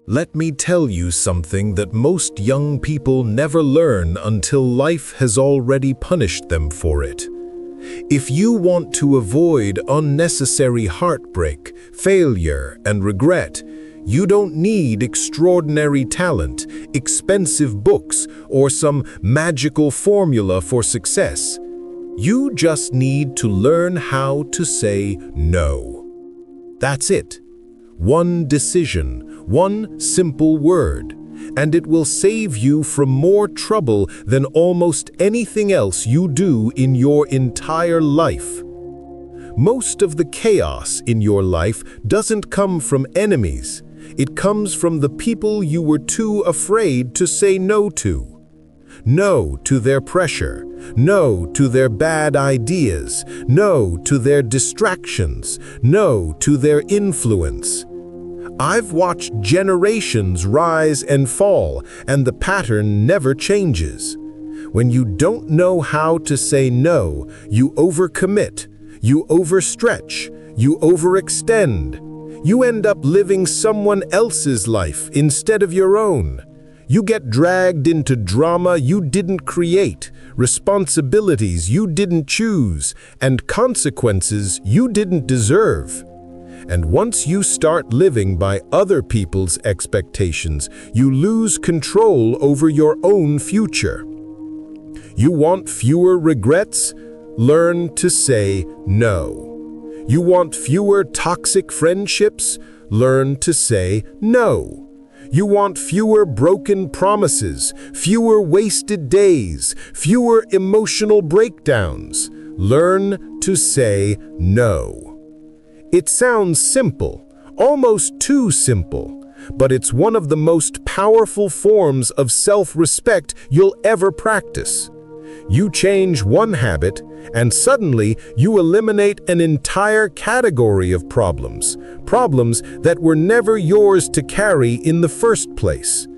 Let me tell you something that most young people never learn until life has already punished them for it. If you want to avoid unnecessary heartbreak, failure, and regret, you don't need extraordinary talent, expensive books, or some magical formula for success. You just need to learn how to say no. That's it. One decision, one simple word, and it will save you from more trouble than almost anything else you do in your entire life. Most of the chaos in your life doesn't come from enemies. It comes from the people you were too afraid to say no to. No to their pressure, no to their bad ideas, no to their distractions, no to their influence. I've watched generations rise and fall, and the pattern never changes. When you don't know how to say no, you overcommit, you overstretch, you overextend. You end up living someone else's life instead of your own. You get dragged into drama you didn't create, responsibilities you didn't choose, and consequences you didn't deserve. And once you start living by other people's expectations, you lose control over your own future. You want fewer regrets? Learn to say no. You want fewer toxic friendships? Learn to say no. You want fewer broken promises, fewer wasted days, fewer emotional breakdowns. Learn to say no. It sounds simple, almost too simple, but it's one of the most powerful forms of self-respect you'll ever practice. You change one habit, and suddenly you eliminate an entire category of problems that were never yours to carry in the first place.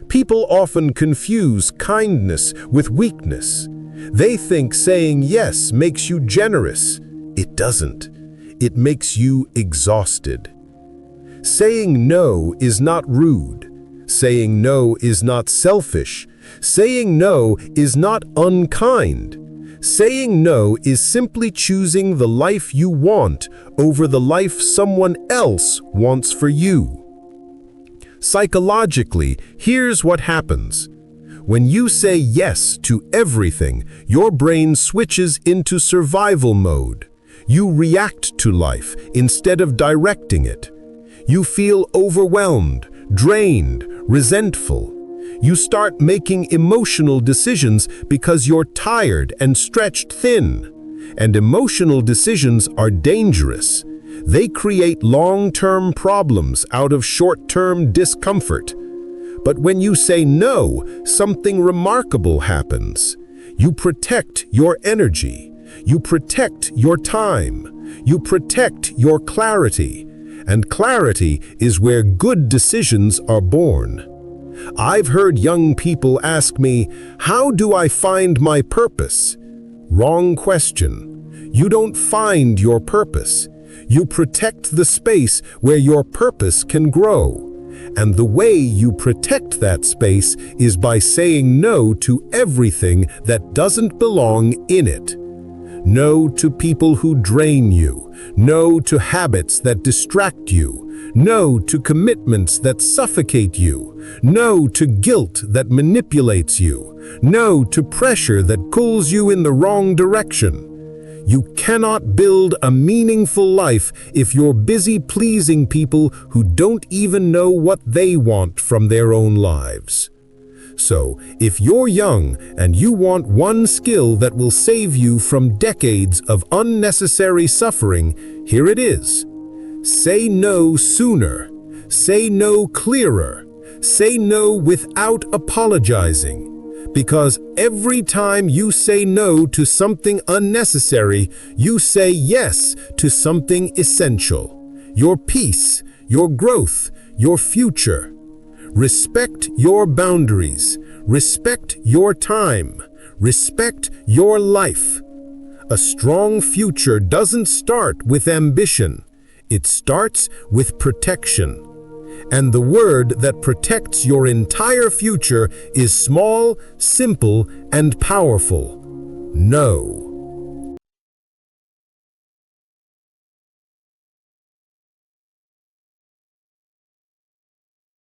People often confuse kindness with weakness. They think saying yes makes you generous. It doesn't. It makes you exhausted. Saying no is not rude. Saying no is not selfish. Saying no is not unkind. Saying no is simply choosing the life you want over the life someone else wants for you. Psychologically, here's what happens. When you say yes to everything, your brain switches into survival mode. You react to life instead of directing it. You feel overwhelmed, drained, resentful. You start making emotional decisions because you're tired and stretched thin. And emotional decisions are dangerous. They create long-term problems out of short-term discomfort. But when you say no, something remarkable happens. You protect your energy. You protect your time. You protect your clarity. And clarity is where good decisions are born. I've heard young people ask me, how do I find my purpose? Wrong question. You don't find your purpose. You protect the space where your purpose can grow. And the way you protect that space is by saying no to everything that doesn't belong in it. No to people who drain you. No to habits that distract you. No to commitments that suffocate you. No to guilt that manipulates you. No to pressure that pulls you in the wrong direction. You cannot build a meaningful life if you're busy pleasing people who don't even know what they want from their own lives. So, if you're young and you want one skill that will save you from decades of unnecessary suffering, here it is. Say no sooner. Say no clearer. Say no without apologizing. Because every time you say no to something unnecessary, you say yes to something essential. Your peace, your growth, your future. Respect your boundaries. Respect your time. Respect your life. A strong future doesn't start with ambition. It starts with protection. and the word that protects your entire future is small, simple, and powerful. No.